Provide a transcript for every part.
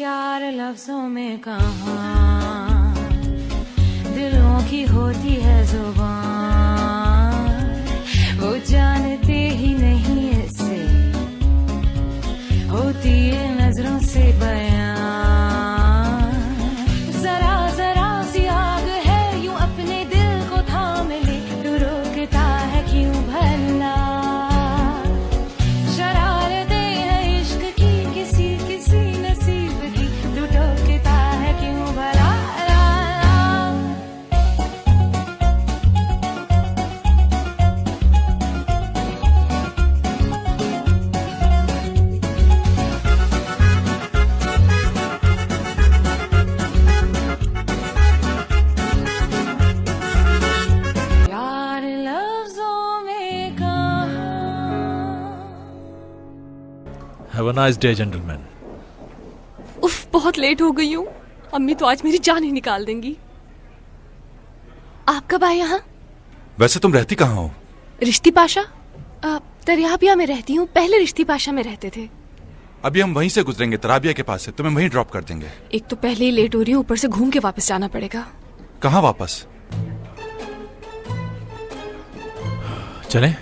यार लफ्जों में कहाँ दिलों की होती है जुबान, वो जानते ही नहीं इससे होती है नजरों से बयान। जरा जरा सी आग है यूं अपने दिल को थाम ले, तू रोकता है क्यों भला। शरारतें हैं इश्क की किसी किसी नसीब की, तू टोकता है क्यों भला। Have a nice day, gentlemen. उफ, बहुत लेट हो गई हूँ। अम्मी तो आज मेरी जान ही निकाल देंगी। आप कब आए यहाँ? वैसे तुम रहती कहाँ हो? रिश्ती पाशा तराबिया में रहती हूँ। पहले रिश्ती पाशा में रहते थे। अभी हम वहीं से गुजरेंगे, तराबिया के पास से। तुम्हें वहीं ड्रॉप कर देंगे। एक तो पहले ही लेट हो रही हूँ, ऊपर से घूम के वापस जाना पड़ेगा। कहाँ वापस? चलें?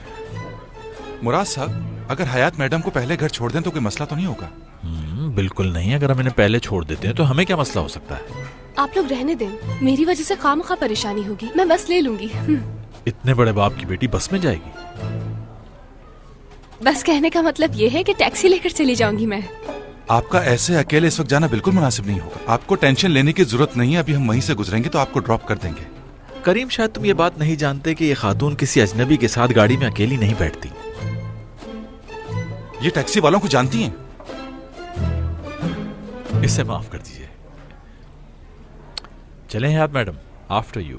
मुराद साहब, अगर हयात मैडम को पहले घर छोड़ दें तो कोई मसला तो नहीं होगा? बिल्कुल नहीं। अगर हम इन्हें पहले छोड़ देते हैं तो हमें क्या मसला हो सकता है? आप लोग रहने दें, मेरी वजह से खामखा परेशानी होगी। मैं बस ले लूंगी। इतने बड़े बाप की बेटी बस में जाएगी? बस कहने का मतलब ये है कि टैक्सी लेकर चली जाऊंगी मैं। आपका ऐसे अकेले इस वक्त जाना बिल्कुल मुनासिब नहीं होगा। आपको टेंशन लेने की जरूरत नहीं है। अभी हम वहीं से गुजरेंगे तो आपको ड्रॉप कर देंगे। करीम, शायद तुम ये बात नहीं जानते कि ये खातून किसी अजनबी के साथ गाड़ी में अकेली नहीं बैठती। ये टैक्सी वालों को जानती हैं। इसे माफ कर दीजिए। चलें हयात मैडम, आफ्टर यू।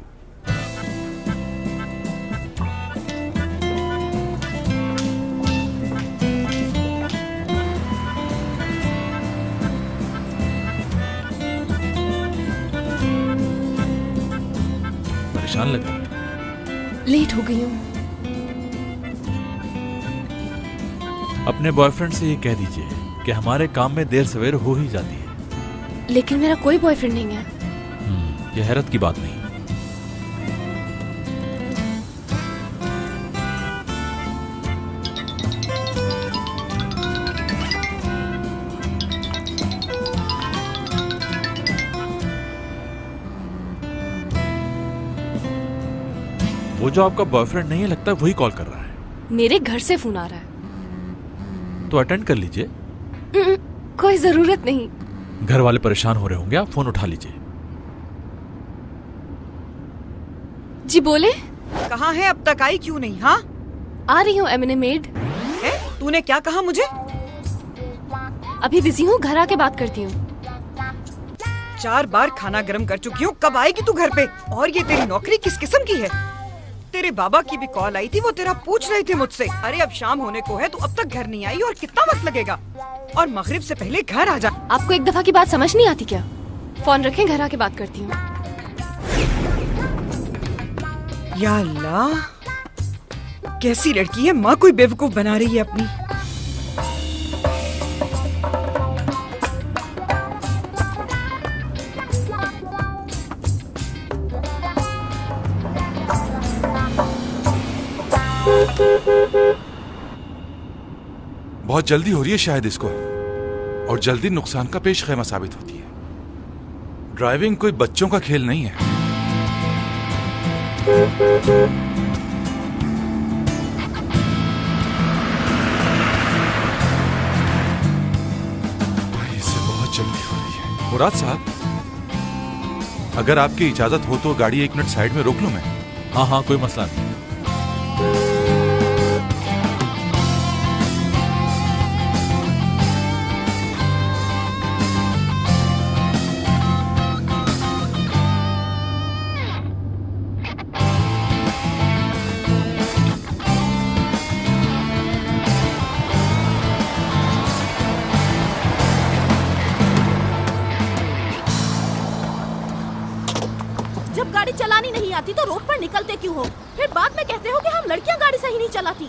परेशान लग रही? लेट हो गई हूँ। अपने बॉयफ्रेंड से ये कह दीजिए कि हमारे काम में देर सवेर हो ही जाती है। लेकिन मेरा कोई बॉयफ्रेंड नहीं है। ये हैरत की बात नहीं। वो जो आपका बॉयफ्रेंड नहीं है, लगता है वही कॉल कर रहा है। मेरे घर से फोन आ रहा है। तो अटेंड कर लीजिए। कोई जरूरत नहीं। घर वाले परेशान हो रहे होंगे, आप फोन उठा लीजिए। जी बोले। कहाँ है? अब तक आई क्यों नहीं? हाँ, आ रही हूँ एमने मेड। तूने क्या कहा मुझे? अभी बिजी हूँ, घर आके बात करती हूँ। 4 बार खाना गर्म कर चुकी हूँ। कब आएगी तू घर पे? और ये तेरी नौकरी किस किस्म की है? तेरे बाबा की भी कॉल आई थी, वो तेरा पूछ रहे थे मुझसे। अरे अब शाम होने को है, तू अब तक घर नहीं आई और कितना वक्त लगेगा? और मगरिब से पहले घर आ जा। आपको एक दफा की बात समझ नहीं आती क्या? फोन रखें, घर आके बात करती हूँ। या अल्लाह, कैसी लड़की है। माँ कोई बेवकूफ बना रही है अपनी। बहुत जल्दी हो रही है शायद इसको, और जल्दी नुकसान का पेश खैमा साबित होती है। ड्राइविंग कोई बच्चों का खेल नहीं है। भाई, इसे बहुत जल्दी हो रही है। मुराद साहब, अगर आपकी इजाजत हो तो गाड़ी 1 मिनट साइड में रोक लूं मैं? हाँ हाँ, कोई मसला नहीं। जब गाड़ी चलानी नहीं आती तो रोड पर निकलते क्यों हो? फिर बाद में कहते हो कि हम लड़कियां गाड़ी सही नहीं चलाती।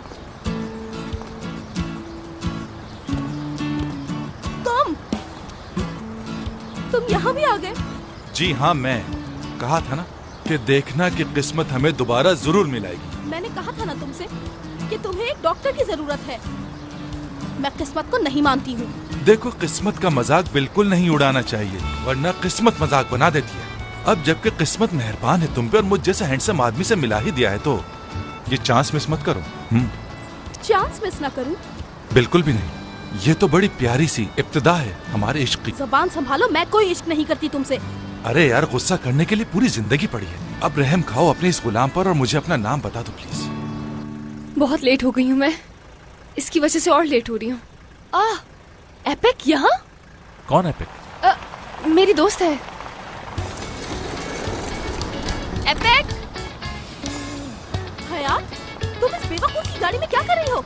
तुम तुम यहाँ भी आ गए? जी हाँ, मैं कहा था ना कि देखना कि किस्मत हमें दोबारा जरूर मिलाएगी। मैंने कहा था ना तुमसे कि तुम्हें एक डॉक्टर की जरूरत है। मैं किस्मत को नहीं मानती हूँ। देखो, किस्मत का मजाक बिल्कुल नहीं उड़ाना चाहिए, वरना किस्मत मजाक बना देती है। अब जबकि किस्मत मेहरबान है तुम पे और मुझ जैसे हैंडसम आदमी से मिला ही दिया है, तो ये चांस मिस मत करो। चांस मिस ना करूँ? बिल्कुल भी नहीं। ये तो बड़ी प्यारी सी इब्तिदा है हमारे इश्क की। ज़बान संभालो, मैं कोई इश्क नहीं करती तुमसे। अरे यार, गुस्सा करने के लिए पूरी जिंदगी पड़ी है। अब रहम खाओ अपने इस गुलाम पर और मुझे अपना नाम बता दो प्लीज। बहुत लेट हो गई हूँ मैं, इसकी वजह से और लेट हो रही हूँ। एपिक यहाँ? कौन एपिक? मेरी दोस्त है। एपिक! हयात, तुम इस बेवकूफ की गाड़ी में क्या कर रही हो?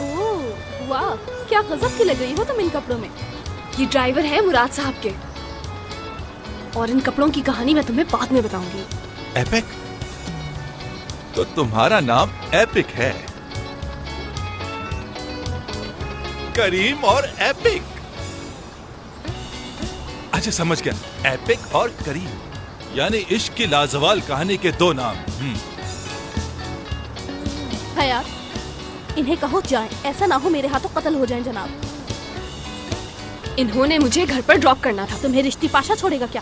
ओह वाह, क्या गजब की लग रही हो तुम इन कपड़ों में। ये ड्राइवर है मुराद साहब के, और इन कपड़ों की कहानी मैं तुम्हें बाद में बताऊंगी। एपिक? तो तुम्हारा नाम एपिक है? करीम और एपिक। अच्छा, समझ गया। एपिक और करीम, यानी इश्क की लाजवाल कहानी के दो नाम। हयात, इन्हें कहो जाए, ऐसा ना हो मेरे हाथों कत्ल हो जाएं जनाब। इन्होंने मुझे घर पर ड्रॉप करना था। तुम्हें रिश्ती पाशा छोड़ेगा क्या?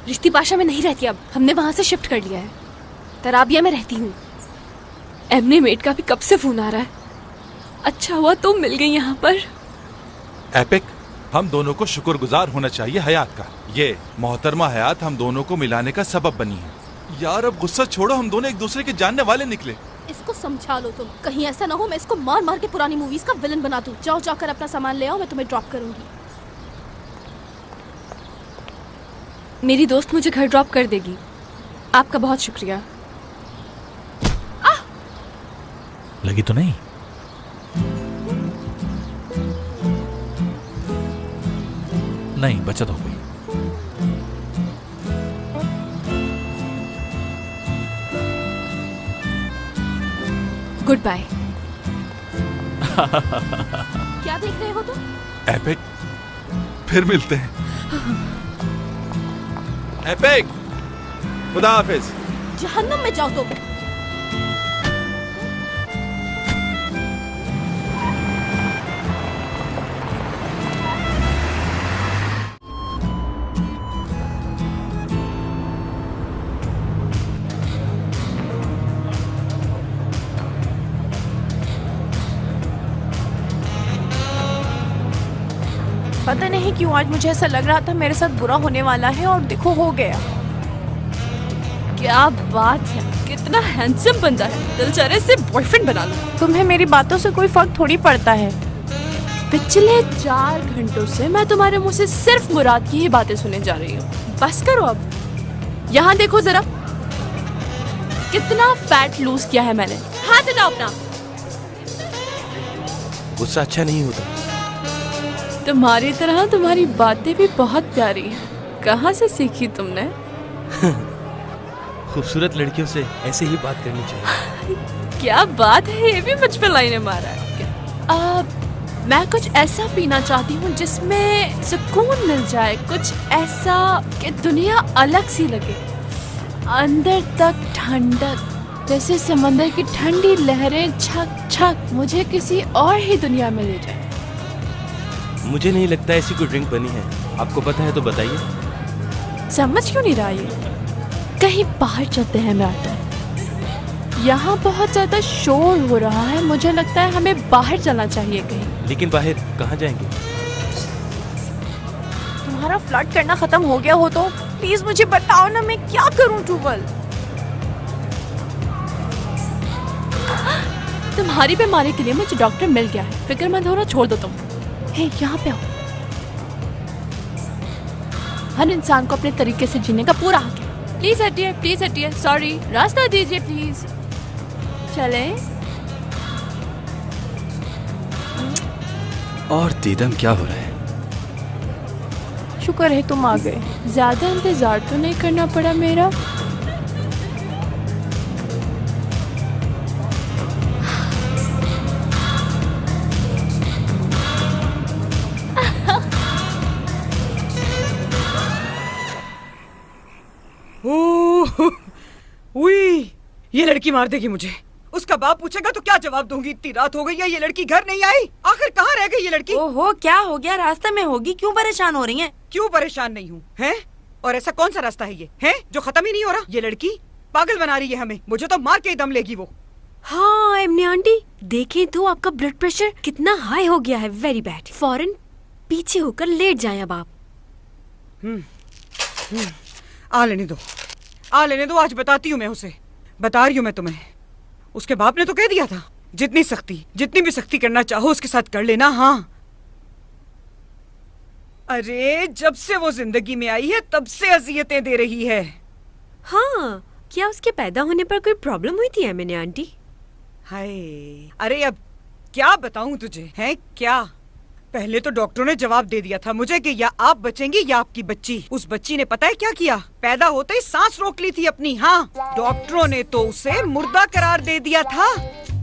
रिश्ती पाशा में नहीं रहती, अब हमने वहां से शिफ्ट कर लिया है। तराबिया में रहती हूँ। एमने मेट का भी कब से फोन आ रहा है। अच्छा हुआ तुम मिल गई यहाँ पर। एपिक, हम दोनों को शुक्रगुजार होना चाहिए हयात का। ये मोहतरमा हयात हम दोनों को मिलाने का सबब बनी है। यार अब गुस्सा छोड़ो, हम दोनों एक दूसरे के जानने वाले निकले। इसको समझा लो तुम, कहीं ऐसा ना हो मैं इसको मार मार के पुरानी मूवीज का विलन बना दूं। जाओ जाकर अपना सामान ले आओ, मैं तुम्हें ड्रॉप करूंगी। मेरी दोस्त मुझे घर ड्रॉप कर देगी। आपका बहुत शुक्रिया। लगी तो नहीं? नहीं, बचत हो गई। Good bye. क्या देख रहे हो तुम? एपिक, फिर मिलते हैं। एपिक, खुदा हाफिज। जहन्नुम में जाओ तुम। पता नहीं क्यों आज मुझे ऐसा लग रहा था मेरे साथ बुरा होने वाला है, और देखो हो गया। क्या बात है, कितना हैंडसम बंदा है। दिल चाहे से बॉयफ्रेंड बना लो। तुम्हें मेरी बातों से कोई फर्क थोड़ी पड़ता है। पिछले 4 घंटों से मैं तुम्हारे मुंह से सिर्फ मुराद की ही बातें सुने जा रही हूँ। बस करो अब। यहाँ देखो जरा, कितना फैट लूज किया है मैंने। हाथ हटाओ अपना। गुस्सा अच्छा नहीं होता। तुम्हारी तरह तुम्हारी बातें भी बहुत प्यारी हैं। कहाँ से सीखी तुमने? खूबसूरत लड़कियों से ऐसे ही बात करनी चाहिए। क्या बात है, ये भी मुझ पे लाइनें मारा है। मैं कुछ ऐसा पीना चाहती हूँ जिसमें सुकून मिल जाए, कुछ ऐसा कि दुनिया अलग सी लगे, अंदर तक ठंडक, जैसे समंदर की ठंडी लहरें छक छक मुझे किसी और ही दुनिया में ले जाए। मुझे नहीं लगता ऐसी कोई ड्रिंक बनी है। आपको पता है तो बताइए। समझ क्यों नहीं रहा ये? कहीं बाहर चलते हैं मैटर। यहाँ बहुत ज्यादा शोर हो रहा है, मुझे लगता है हमें बाहर चलना चाहिए कहीं। लेकिन बाहर कहाँ जाएंगे? तुम्हारा फ्लर्ट करना खत्म हो गया हो तो प्लीज मुझे बताओ ना, मैं क्या करूं टूवल? तुम्हारी बीमारी के लिए मुझे डॉक्टर मिल गया है, फिक्रमंद होना छोड़ दो तुम। हे, यहाँ पे आओ। हर इंसान को अपने तरीके से जीने का पूरा हक है। प्लीज हटिए, प्लीज हटिए। सॉरी, रास्ता दीजिए प्लीज। चले। और दीदम क्या हो रहा है? शुक्र है तुम आ गए। ज्यादा इंतजार तो नहीं करना पड़ा मेरा। ये लड़की मार देगी मुझे। उसका बाप पूछेगा तो क्या जवाब दूंगी? इतनी रात हो गई है, ये लड़की घर नहीं आई। आखिर कहाँ रह गई ये लड़की? ओहो, क्या हो गया? रास्ते में होगी, क्यों परेशान हो रही हैं? क्यों परेशान नहीं हूँ, हैं? और ऐसा कौन सा रास्ता है ये, हैं, जो खत्म ही नहीं हो रहा? ये लड़की पागल बना रही है हमें। मुझे तो मार के ही दम लेगी वो। हाँ एमने आंटी, देखें तो आपका ब्लड प्रेशर कितना हाई हो गया है। Very bad. फौरन पीछे होकर लेट जाएं अब आप। आ लेने दो, आ लेने दो। आज बताती हूँ मैं उसे, बता रही हूँ मैं तुम्हें। उसके बाप ने तो कह दिया था जितनी भी सख्ती करना चाहो उसके साथ कर लेना। हाँ, अरे जब से वो जिंदगी में आई है तब से अजियतें दे रही है। हाँ, क्या उसके पैदा होने पर कोई प्रॉब्लम हुई थी एमने आंटी? हाय, अरे अब क्या बताऊं तुझे, है क्या? पहले तो डॉक्टरों ने जवाब दे दिया था मुझे कि या आप बचेंगी या आपकी बच्ची। उस बच्ची ने पता है क्या किया? पैदा होते ही सांस रोक ली थी अपनी। हाँ, डॉक्टरों ने तो उसे मुर्दा करार दे दिया था।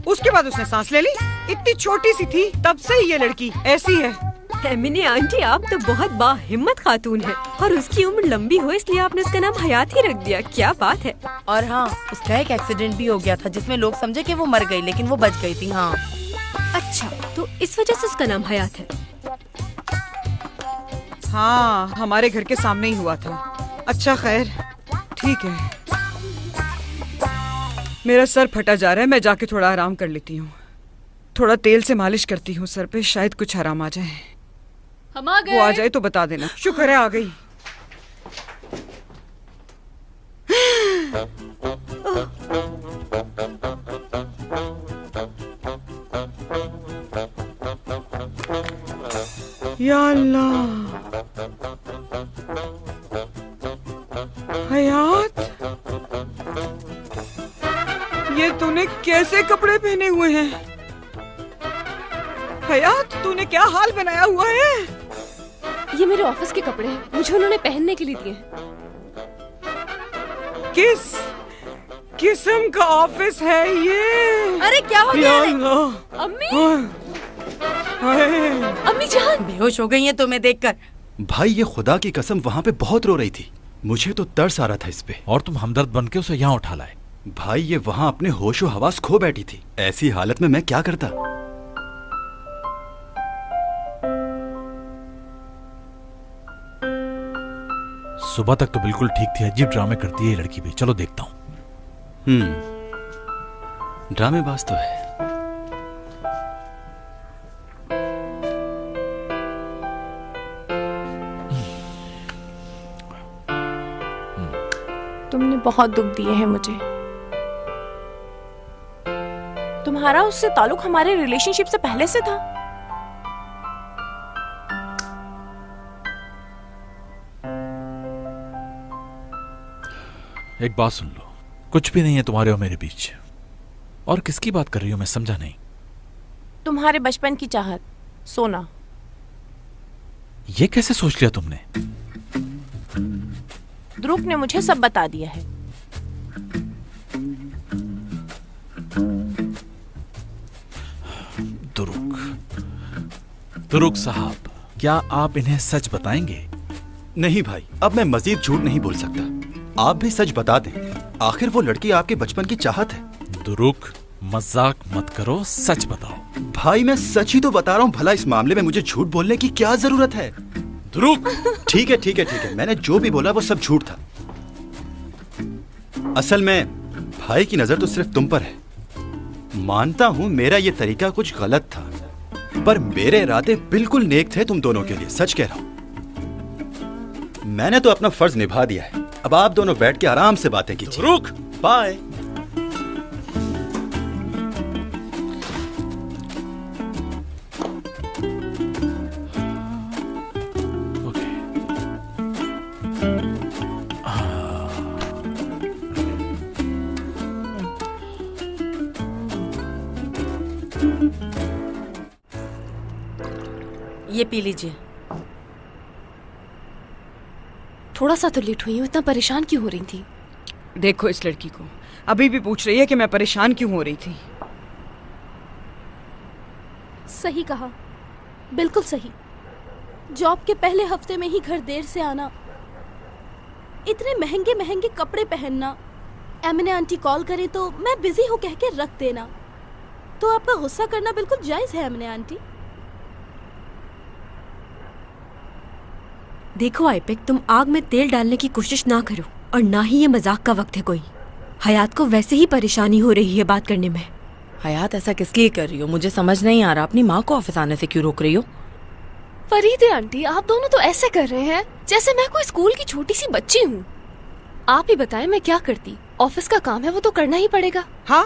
उसके बाद उसने सांस ले ली। इतनी छोटी सी थी, तब से ही ये लड़की ऐसी है। एमने आंटी, आप तो बहुत बाहिम्मत खातून हैं और उसकी उम्र लंबी हो इसलिए आपने उसका नाम हयात ही रख दिया। क्या बात है। और हाँ, उसका एक एक्सीडेंट भी हो गया था जिसमें लोग समझे कि वो मर गई, लेकिन वो बच गई थी। हाँ, अच्छा, तो इस वजह से उसका नाम हयात है। हाँ, हमारे घर के सामने ही हुआ था। अच्छा खैर, ठीक है। मेरा सर फटा जा रहा है, मैं जाके थोड़ा आराम कर लेती हूँ। थोड़ा तेल से मालिश करती हूँ सर पे, शायद कुछ आराम आ जाए। हम आ गए। वो आ जाए तो बता देना। शुक्र है आ गई। या अल्लाह, हयात, ये तूने कैसे कपड़े पहने हुए हैं? हयात, तूने क्या हाल बनाया हुआ है? ये मेरे ऑफिस के कपड़े हैं, मुझे उन्होंने पहनने के लिए दिए। किस किस्म का ऑफिस है ये? अरे क्या हो गया? अम्मी, अम्मी जान बेहोश हो गई हैं तुम्हें देखकर। भाई, ये खुदा की कसम वहाँ पे बहुत रो रही थी। मुझे तो तरस आ रहा था इस पे। और तुम हमदर्द बन के उसे यहाँ उठा लाए। भाई, ये वहाँ अपने होशो हवास खो बैठी थी। ऐसी हालत में मैं क्या करता? सुबह तक तो बिल्कुल ठीक थी, अजीब ड्रामे करती है ये लड़की भी। चलो देखता हूँ। ड्रामेबाज तो है। तुमने बहुत दुख दिए हैं मुझे। तुम्हारा उससे ताल्लुक हमारे रिलेशनशिप से पहले से था। एक बात सुन लो, कुछ भी नहीं है तुम्हारे और मेरे बीच। और किसकी बात कर रही हो मैं समझा नहीं। तुम्हारे बचपन की चाहत, सोना। ये कैसे सोच लिया तुमने? ध्रुव ने मुझे सब बता दिया है। दुरुक साहब, क्या आप इन्हें सच बताएंगे? नहीं भाई, अब मैं मजीद झूठ नहीं बोल सकता। आप भी सच बता दें, आखिर वो लड़की आपके बचपन की चाहत है। दुरुक, मजाक मत करो, सच बताओ। भाई, मैं सच ही तो बता रहा हूँ। भला इस मामले में मुझे झूठ बोलने की क्या जरूरत है? दुरुक, ठीक है ठीक है ठीक है, मैंने जो भी बोला वो सब झूठ था। असल में भाई की नजर तो सिर्फ तुम पर है। मानता हूँ मेरा ये तरीका कुछ गलत था, पर मेरे इरादे बिल्कुल नेक थे तुम दोनों के लिए। सच कह रहा हूँ। मैंने तो अपना फर्ज निभा दिया है। अब आप दोनों बैठ के आराम से बातें कीजिए। रुक, बाय। ये पी लीजिए। थोड़ा सा तो लेट हुई हूँ, इतना परेशान क्यों हो रही थी? देखो इस लड़की को, अभी भी पूछ रही है कि मैं परेशान क्यों हो रही थी। सही कहा, बिल्कुल सही। जॉब के पहले हफ्ते में ही घर देर से आना, इतने महंगे महंगे कपड़े पहनना, एमिने आंटी कॉल करे तो मैं बिजी हूँ कह के रख देना। तो आपका गुस्सा करना बिल्कुल जायज है एमिने आंटी। देखो आइपेक, तुम आग में तेल डालने की कोशिश ना करो, और ना ही ये मजाक का वक्त है कोई। हयात को वैसे ही परेशानी हो रही है बात करने में। हयात ऐसा किस लिए कर रही हो? मुझे समझ नहीं आ रहा। अपनी माँ को ऑफिस आने से क्यों रोक रही हो? फरीदे आंटी, आप दोनों तो ऐसे कर रहे हैं जैसे मैं कोई स्कूल की छोटी सी बच्ची हूँ। आप ही बताएं मैं क्या करती? ऑफिस का काम है, वो तो करना ही पड़ेगा। हाँ,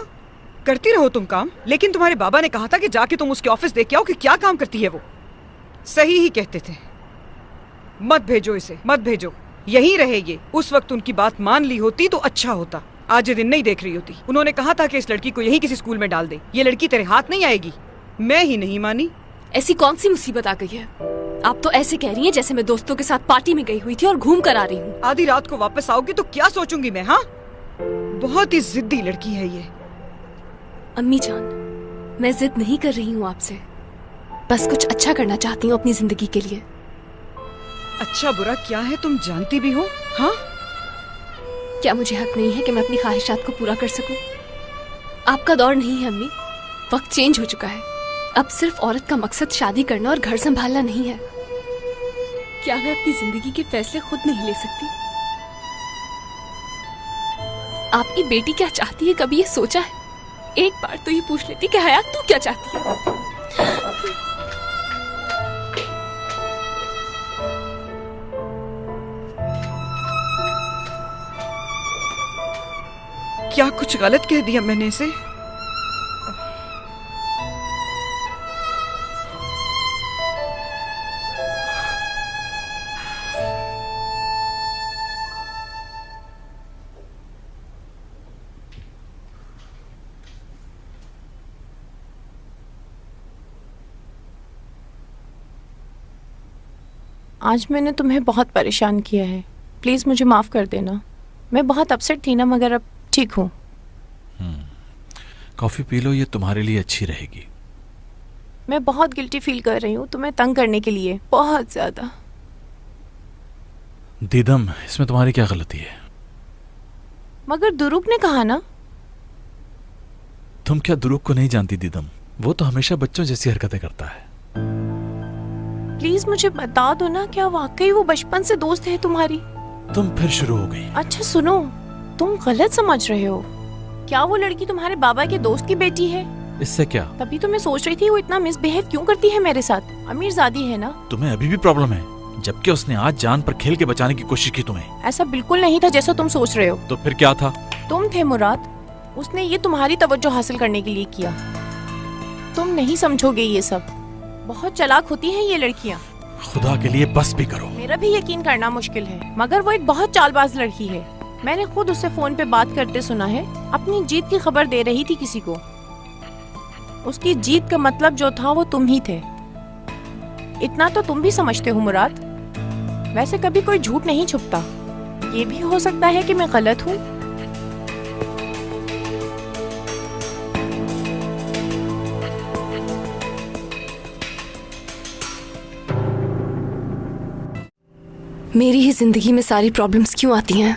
करती रहो तुम काम, लेकिन तुम्हारे बाबा ने कहा था कि जाके तुम उसके ऑफिस देख के आओ कि क्या काम करती है वो। सही ही कहते थे। मत भेजो इसे, मत भेजो, यहीं रहे ये। उस वक्त उनकी बात मान ली होती तो अच्छा होता। आज ये दिन नहीं देख रही होती। उन्होंने कहा था कि इस लड़की को यहीं किसी स्कूल में डाल दे। ये लड़की तेरे हाथ नहीं आएगी। मैं ही नहीं मानी। ऐसी कौन सी मुसीबत आ गई है? आप तो ऐसे कह रही हैं जैसे मैं दोस्तों के साथ पार्टी में गई हुई थी और घूम कर आ रही हूँ। आधी रात को वापस आओगी तो क्या सोचूंगी मैं? हाँ, बहुत ही जिद्दी लड़की है ये। अम्मी जान, मैं जिद नहीं कर रही हूँ आपसे, बस कुछ अच्छा करना चाहती हूँ अपनी जिंदगी के लिए। अच्छा बुरा क्या है तुम जानती भी हो? हाँ, क्या मुझे हक नहीं है कि मैं अपनी ख्वाहिशात को पूरा कर सकूं? आपका दौर नहीं है अम्मी, वक्त चेंज हो चुका है। अब सिर्फ औरत का मकसद शादी करना और घर संभालना नहीं है। क्या मैं अपनी जिंदगी के फैसले खुद नहीं ले सकती? आपकी बेटी क्या चाहती है, कभी ये सोचा है? एक बार तो ये पूछ लेती कि हयात तू क्या चाहती है? क्या कुछ गलत कह दिया मैंने इसे? आज मैंने तुम्हें बहुत परेशान किया है, प्लीज मुझे माफ कर देना। मैं बहुत अपसेट थी ना, मगर अब ठीक हूँ। कॉफी पी लो, ये तुम्हारे लिए अच्छी रहेगी। मैं बहुत गिल्टी फील कर रही हूँ तुम्हें तंग करने के लिए, बहुत ज्यादा। दीदम, इसमें तुम्हारी क्या गलती है? मगर दुरुक ने कहा ना। तुम क्या दुरुक को नहीं जानती दीदम? वो तो हमेशा बच्चों जैसी हरकतें करता है। प्लीज मुझे बता दो ना, क्या वाकई वो बचपन से दोस्त है तुम्हारी? तुम फिर शुरू हो गई। अच्छा सुनो, तुम गलत समझ रहे हो। क्या वो लड़की तुम्हारे बाबा के दोस्त की बेटी है? इससे क्या? तभी तो मैं सोच रही थी वो इतना मिसबिहेव क्यों करती है मेरे साथ। अमीरजादी है ना। तुम्हें अभी भी प्रॉब्लम है, जबकि उसने आज जान पर खेल के बचाने की कोशिश की तुम्हें। ऐसा बिल्कुल नहीं था जैसा तुम सोच रहे हो। तो फिर क्या था? तुम थे मुराद, उसने ये तुम्हारी तवज्जो हासिल करने के लिए किया। तुम नहीं समझोगे ये सब, बहुत चालाक होती हैं ये लड़कियाँ। खुदा के लिए बस भी करो। मेरा भी यकीन करना मुश्किल है, मगर वो एक बहुत चालबाज लड़की है। मैंने खुद उससे फोन पे बात करते सुना है। अपनी जीत की खबर दे रही थी किसी को। उसकी जीत का मतलब जो था वो तुम ही थे। इतना तो तुम भी समझते हो मुराद। वैसे कभी कोई झूठ नहीं छुपता। ये भी हो सकता है कि मैं गलत हूँ। मेरी ही जिंदगी में सारी प्रॉब्लम्स क्यों आती हैं?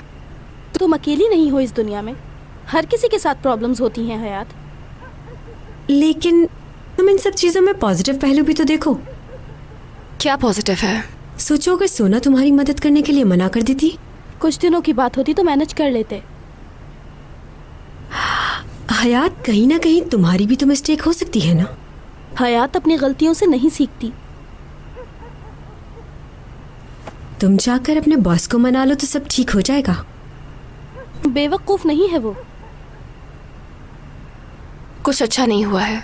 तुम अकेली नहीं हो इस दुनिया में, हर किसी के साथ प्रॉब्लम्स होती हैं हयात। लेकिन तुम इन सब चीजों में पॉजिटिव पहलू भी तो देखो। क्या पॉजिटिव है? सोचो अगर सोना तुम्हारी मदद करने के लिए मना कर देती। कुछ दिनों की बात होती तो मैनेज कर लेते। हयात, कहीं ना कहीं तुम्हारी भी तो मिस्टेक हो सकती है ना। हयात अपनी गलतियों से नहीं सीखती। तुम जाकर अपने बॉस को मना लो तो सब ठीक हो जाएगा। बेवकूफ नहीं है वो। कुछ अच्छा नहीं हुआ है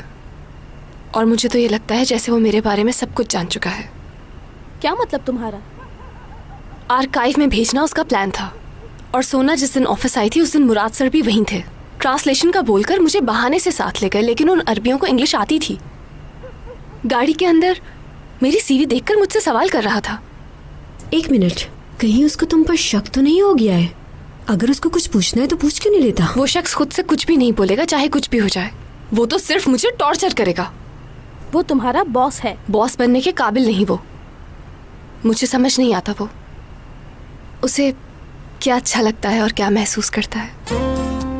और मुझे तो ये लगता है जैसे वो मेरे बारे में सब कुछ जान चुका है। क्या मतलब तुम्हारा? आर्काइव में भेजना उसका प्लान था और सोना जिस दिन ऑफिस आई थी उस दिन मुराद सर भी वहीं थे। ट्रांसलेशन का बोलकर मुझे बहाने से साथ ले गए, लेकिन उन अरबियों को इंग्लिश आती थी। गाड़ी के अंदर मेरी सीवी देखकर मुझसे सवाल कर रहा था। एक मिनट, कहीं उसको तुम पर शक तो नहीं हो गया है? अगर उसको कुछ पूछना है तो पूछ क्यों नहीं लेता? वो शख्स खुद से कुछ भी नहीं बोलेगा, चाहे कुछ भी हो जाए। वो तो सिर्फ मुझे टॉर्चर करेगा। वो तुम्हारा बॉस है। बॉस बनने के काबिल नहीं वो। मुझे समझ नहीं आता वो उसे क्या अच्छा लगता है और क्या महसूस करता है।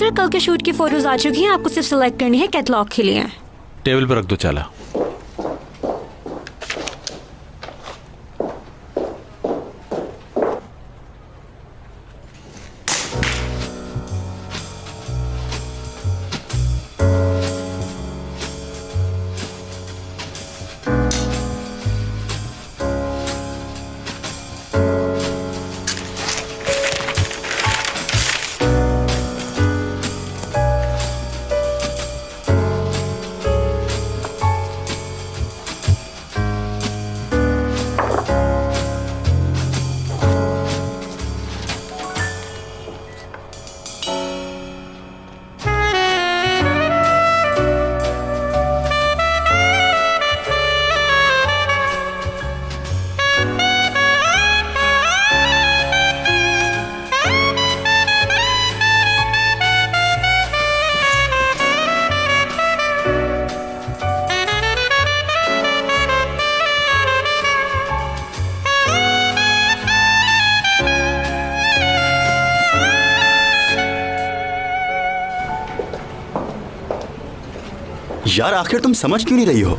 सर कल के शूट की फोटोज आ चुकी हैं, आपको सिर्फ सिलेक्ट करनी है, कैटलॉग के लिए। टेबल पर रख दो चाला। यार आखिर तुम समझ क्यों नहीं रही हो?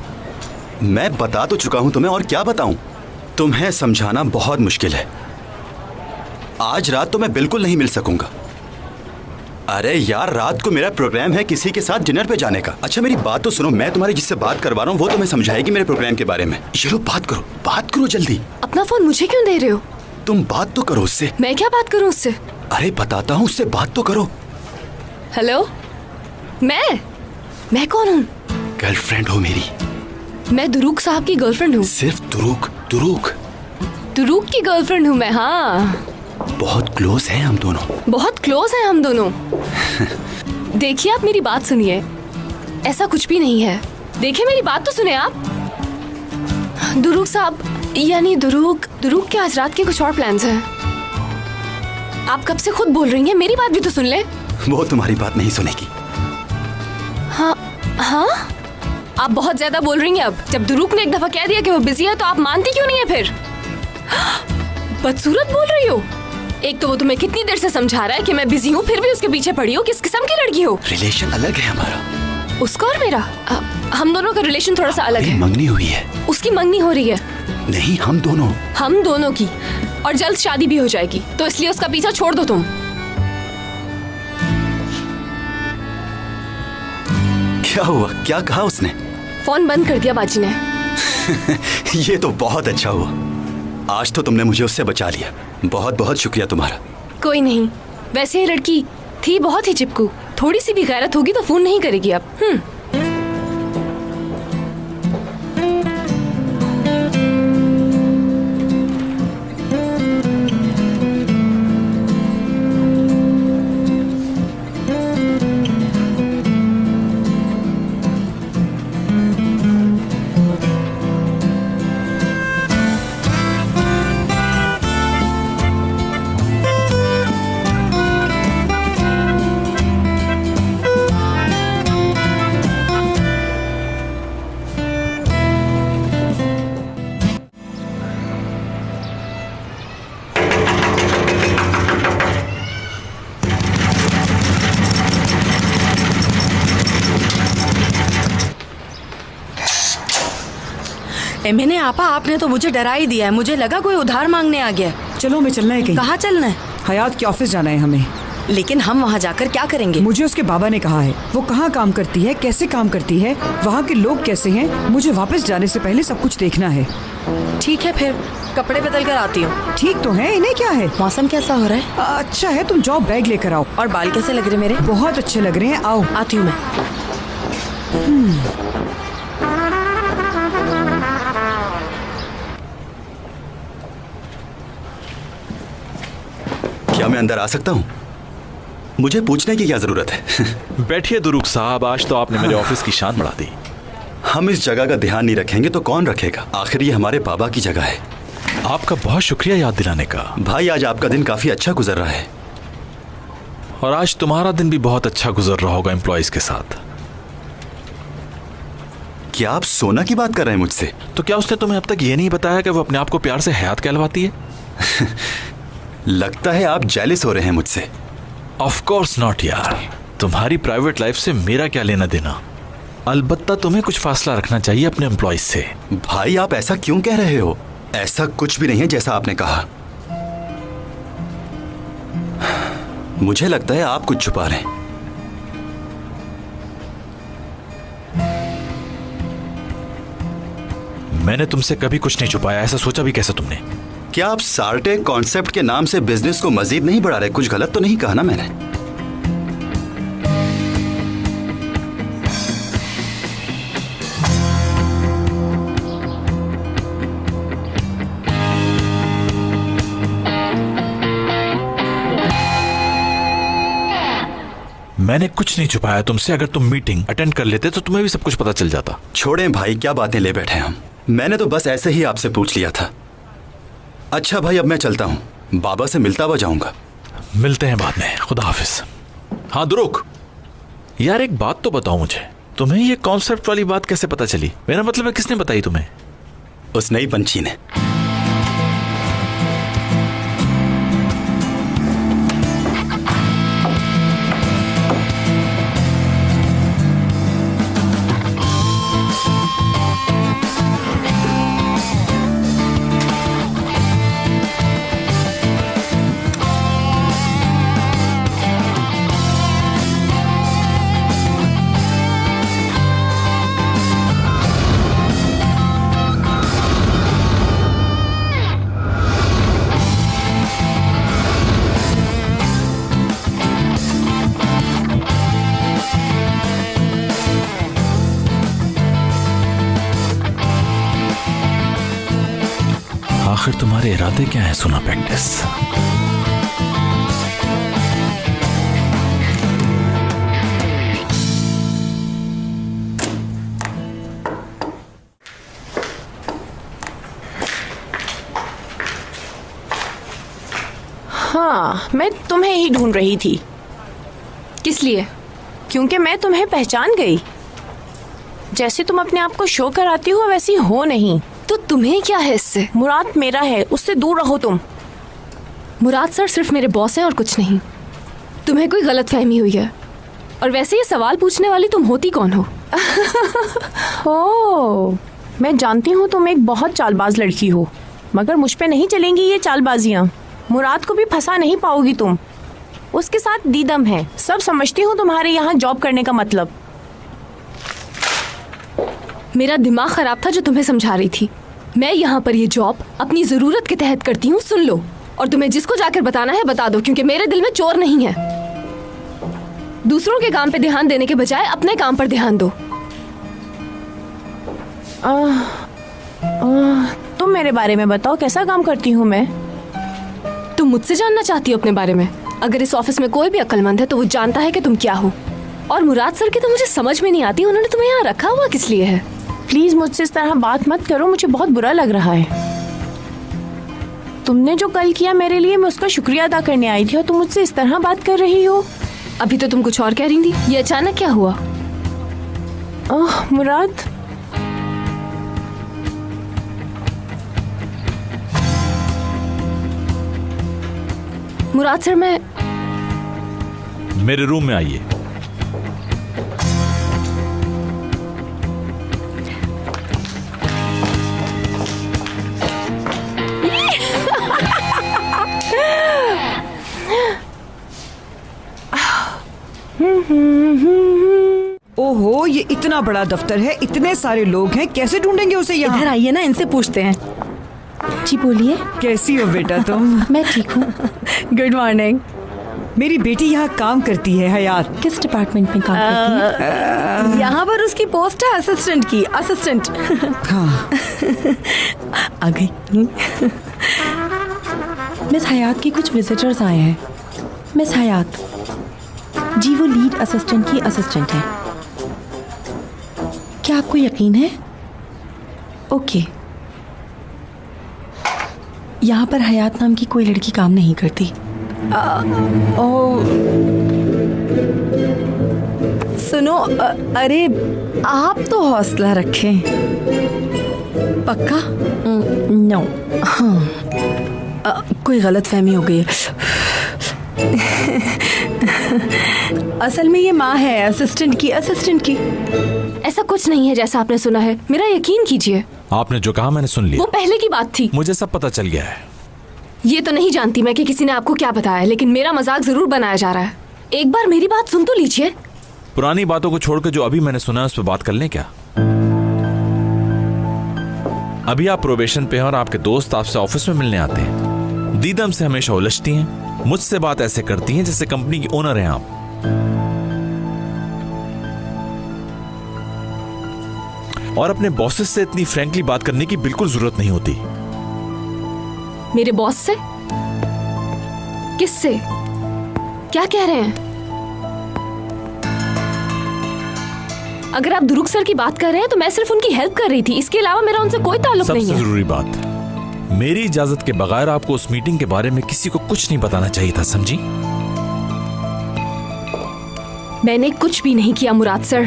मैं बता तो चुका हूं तुम्हें, और क्या बताऊं? तुम्हें समझाना बहुत मुश्किल है। आज रात तो मैं बिल्कुल नहीं मिल सकूंगा। अरे यार रात को मेरा प्रोग्राम है किसी के साथ डिनर पे जाने का। अच्छा मेरी बात तो सुनो, मैं तुम्हारी जिससे बात करवा रहा हूँ वो तुम्हें समझाएगी मेरे प्रोग्राम के बारे में। ये लो बात करो जल्दी। अपना फोन मुझे क्यों दे रहे हो? तुम बात तो करो उससे। मैं क्या बात करूं उससे? अरे बताता हूँ, उससे बात तो करो। हेलो, मैं कौन हूँ? गर्लफ्रेंड हो मेरी। मैं दुरूक साहब की गर्लफ्रेंड हूँ। सिर्फ दुरूक की गर्लफ्रेंड हूँ मैं। हाँ, बहुत क्लोज हैं हम दोनों। देखिए आप मेरी बात सुनिए, ऐसा कुछ भी नहीं है। देखिए मेरी बात तो सुने आप। दुरूक साहब यानी दुरूक के आज रात के कुछ और प्लान्स हैं। आप कब से खुद बोल रही हैं, मेरी बात भी तो सुन ले। वो तुम्हारी बात नहीं सुनेगी। हाँ, आप बहुत ज्यादा बोल रही हैं अब। जब दुरूक ने एक दफा कह दिया कि वो बिजी है तो आप मानती क्यों नहीं है फिर? बदसूरत बोल रही हो। एक तो वो तुम्हें कितनी देर से समझा रहा है कि मैं बिजी हूँ, फिर भी उसके पीछे पड़ी हो। किस किस्म की लड़की हो? रिलेशन अलग है हमारा। उसका और मेरा? हम दोनों का रिलेशन थोड़ा सा अलग है। मंगनी हुई है। उसकी मंगनी हो रही है। नहीं, हम दोनों की, और जल्द शादी भी हो जाएगी, तो इसलिए उसका पीछा छोड़ दो तुम। क्या हुआ? क्या कहा उसने? फोन बंद कर दिया बाजी ने। ये तो बहुत अच्छा हुआ। आज तो तुमने मुझे उससे बचा लिया। बहुत बहुत शुक्रिया तुम्हारा। कोई नहीं, वैसे ये लड़की थी बहुत ही चिपकू। थोड़ी सी भी गैरत होगी तो फोन नहीं करेगी अब। मैंने आपा, आपने तो मुझे डरा ही दिया है। मुझे लगा कोई उधार मांगने आ गया। चलो हमें चलना है कहीं। कहाँ चलना है? हयात के ऑफिस जाना है हमें। लेकिन हम वहाँ जाकर क्या करेंगे? मुझे उसके बाबा ने कहा है वो कहाँ काम करती है, कैसे काम करती है, वहाँ के लोग कैसे हैं। मुझे वापस जाने से पहले सब कुछ देखना है। ठीक है, फिर कपड़े बदल कर आती हूँ। ठीक तो है, इन्हें क्या है? मौसम कैसा हो रहा है? अच्छा है, तुम जाओ बैग लेकर आओ। और बाल कैसे लग रहे मेरे? बहुत अच्छे लग रहे हैं, आओ। आती हूँ मैं। क्या मैं अंदर आ सकता हूँ? मुझे पूछने की क्या जरूरत है? बैठिए दुरूक साहब, आज तो आपने मेरे ऑफिस की शान बढ़ा दी। हम इस जगह का ध्यान नहीं रखेंगे तो कौन रखेगा? आखिर ये हमारे बाबा की जगह है। आपका बहुत शुक्रिया याद दिलाने का। भाई आज आपका दिन काफी अच्छा गुजर रहा है। और आज तुम्हारा दिन भी बहुत अच्छा गुजर रहा होगा एम्प्लॉइज के साथ। क्या आप सोना की बात कर रहे हैं मुझसे? तो क्या उसने तुम्हें अब तक ये नहीं बताया कि वो अपने आप को प्यार से हयात कहलवाती है? लगता है आप जेलिस हो रहे हैं मुझसे। ऑफ कोर्स नॉट यार, तुम्हारी प्राइवेट लाइफ से मेरा क्या लेना देना। अलबत्ता तुम्हें कुछ फासला रखना चाहिए अपने एम्प्लॉइज से। भाई आप ऐसा क्यों कह रहे हो? ऐसा कुछ भी नहीं है जैसा आपने कहा। मुझे लगता है आप कुछ छुपा रहे हैं। मैंने तुमसे कभी कुछ नहीं छुपाया, ऐसा सोचा भी कैसे तुमने? क्या आप सार्टे कॉन्सेप्ट के नाम से बिजनेस को मजीद नहीं बढ़ा रहे? कुछ गलत तो नहीं कहा ना मैंने? मैंने कुछ नहीं छुपाया तुमसे। अगर तुम मीटिंग अटेंड कर लेते तो तुम्हें भी सब कुछ पता चल जाता। छोड़ें भाई, क्या बातें ले बैठे हम। मैंने तो बस ऐसे ही आपसे पूछ लिया था। अच्छा भाई, अब मैं चलता हूँ, बाबा से मिलता हुआ जाऊंगा। मिलते हैं बाद में, खुदा हाफिज। हाँ दुरुक, यार एक बात तो बताओ मुझे, तुम्हें ये कॉन्सेप्ट वाली बात कैसे पता चली? मेरा मतलब है किसने बताई तुम्हें? उस नई पंछी ने। आखिर तुम्हारे इरादे क्या हैं सुना पैक्टिस? हाँ, मैं तुम्हें ही ढूंढ रही थी। किस लिए? क्योंकि मैं तुम्हें पहचान गई। जैसे तुम अपने आप को शो कराती हो वैसी हो नहीं। तो तुम्हें क्या है इससे? मुराद मेरा है, उससे दूर रहो तुम। मुराद सर सिर्फ मेरे बॉस हैं और कुछ नहीं। तुम्हें कोई गलतफहमी हुई है। और वैसे ये सवाल पूछने वाली तुम होती कौन हो? ओह, मैं जानती हूँ तुम एक बहुत चालबाज लड़की हो, मगर मुझ पे नहीं चलेंगी ये चालबाजियाँ। मुराद को भी फंसा नहीं पाओगी तुम। उसके साथ दीदम है, सब समझती हूँ तुम्हारे यहाँ जॉब करने का मतलब। मेरा दिमाग खराब था जो तुम्हें समझा रही थी। मैं यहाँ पर ये जॉब अपनी जरूरत के तहत करती हूँ, सुन लो। और तुम्हें जिसको जाकर बताना है बता दो, क्योंकि मेरे दिल में चोर नहीं है। दूसरों के काम पे ध्यान देने के बजाय अपने काम पर ध्यान दो। तुम मेरे बारे में बताओ, कैसा काम करती हूँ मैं? तुम मुझसे जानना चाहती हो अपने बारे में? अगर इस ऑफिस में कोई भी अक्लमंद है तो वो जानता है कि तुम क्या हो। और मुराद सर की तो मुझे समझ में नहीं आती, उन्होंने तुम्हें यहाँ रखा हुआ किस लिए है? प्लीज मुझसे इस तरह बात मत करो, मुझे बहुत बुरा लग रहा है। तुमने जो कल किया मेरे लिए, मैं उसका शुक्रिया अदा करने आई थी और तुम मुझसे इस तरह बात कर रही हो। अभी तो तुम कुछ और कह रही थी, ये अचानक क्या हुआ? ओह मुराद, मुराद सर, मैं मेरे रूम में आइए। ओहो, ये इतना बड़ा दफ्तर है, इतने सारे लोग हैं, कैसे ढूंढेंगे उसे यहाँ? इधर आइए ना, इनसे पूछते हैं। जी बोलिए। कैसी हो बेटा तुम? मैं ठीक हूँ। Good morning. मेरी बेटी यहाँ काम करती है, हयात। किस डिपार्टमेंट में काम करती है? यहाँ पर उसकी पोस्ट है असिस्टेंट की, असिस्टेंट। हाँ। आ गई। मिस हयात के कुछ विजिटर्स आए हैं। मिस हयात जी, वो लीड असिस्टेंट की असिस्टेंट है। क्या आपको यकीन है? ओके। यहाँ पर हयात नाम की कोई लड़की काम नहीं करती। सुनो, अरे आप तो हौसला रखें। पक्का? नो। हाँ, कोई गलतफहमी हो गई है। असल में ये माँ है असिस्टेंट की। ऐसा कुछ नहीं है जैसा आपने सुना है, मेरा यकीन कीजिए। आपने जो कहा मैंने सुन लिया। वो पहले की बात थी। मुझे सब पता चल गया है। ये तो नहीं जानती मैं कि किसी ने आपको क्या बताया, लेकिन मेरा मजाक जरूर बनाया जा रहा है। एक बार मेरी बात सुन तो लीजिए। पुरानी बातों को छोड़कर जो अभी मैंने सुना है उस पर बात कर लें क्या? अभी आप प्रोबेशन पे हैं और आपके दोस्त आपसे ऑफिस में मिलने आते हैं। दीदम से हमेशा उलझती हैं, मुझसे बात ऐसे करती हैं जैसे कंपनी की ओनर हैं आप। और अपने बॉसेस से इतनी फ्रैंकली बात करने की बिल्कुल जरूरत नहीं होती। मेरे बॉस से? किससे? क्या कह रहे हैं? अगर आप दुरुक सर की बात कर रहे हैं तो मैं सिर्फ उनकी हेल्प कर रही थी, इसके अलावा मेरा उनसे कोई ताल्लुक नहीं है। सबसे जरूरी बात, मेरी इजाजत के बगैर आपको उस मीटिंग के बारे में किसी को कुछ नहीं बताना चाहिए था, समझी? मैंने कुछ भी नहीं किया मुराद सर।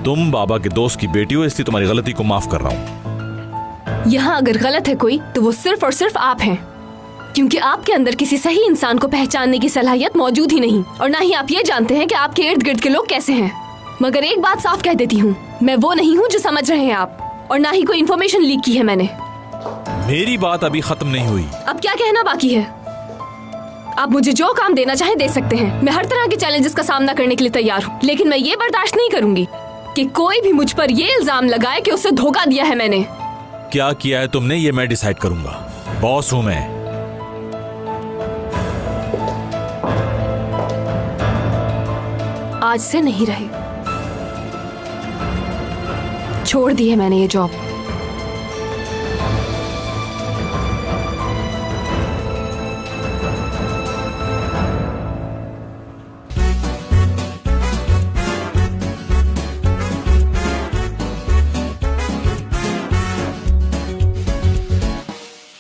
तुम बाबा के दोस्त की बेटी हो, इसलिए तुम्हारी गलती को माफ कर रहा हूं। यहाँ अगर गलत है कोई तो वो सिर्फ और सिर्फ आप हैं, क्योंकि आपके अंदर किसी सही इंसान को पहचानने की सलाहियत मौजूद ही नहीं, और ना ही आप ये जानते हैं कि आपके इर्द गिर्द के लोग कैसे हैं। मगर एक बात साफ कह देती हूँ, मैं वो नहीं हूँ जो समझ रहे हैं आप, और ना ही कोई इन्फॉर्मेशन लीक की है मैंने। मेरी बात अभी खत्म नहीं हुई। अब क्या कहना बाकी है? आप मुझे जो काम देना चाहें दे सकते हैं। मैं हर तरह के चैलेंजेस का सामना करने के लिए तैयार हूँ, लेकिन मैं ये बर्दाश्त नहीं करूंगी कि कोई भी मुझ पर ये इल्जाम लगाए कि उससे धोखा दिया है मैंने। क्या किया है तुमने ये मैं डिसाइड करूंगा, बॉस हूं मैं। आज से नहीं रहे, छोड़ दी है मैंने ये जॉब।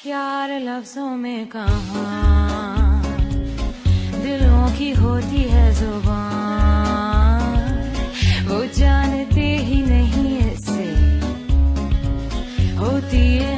यार लफ्जों में कहाँ दिलों की होती है जुबान, वो जानते ही नहीं इससे होती है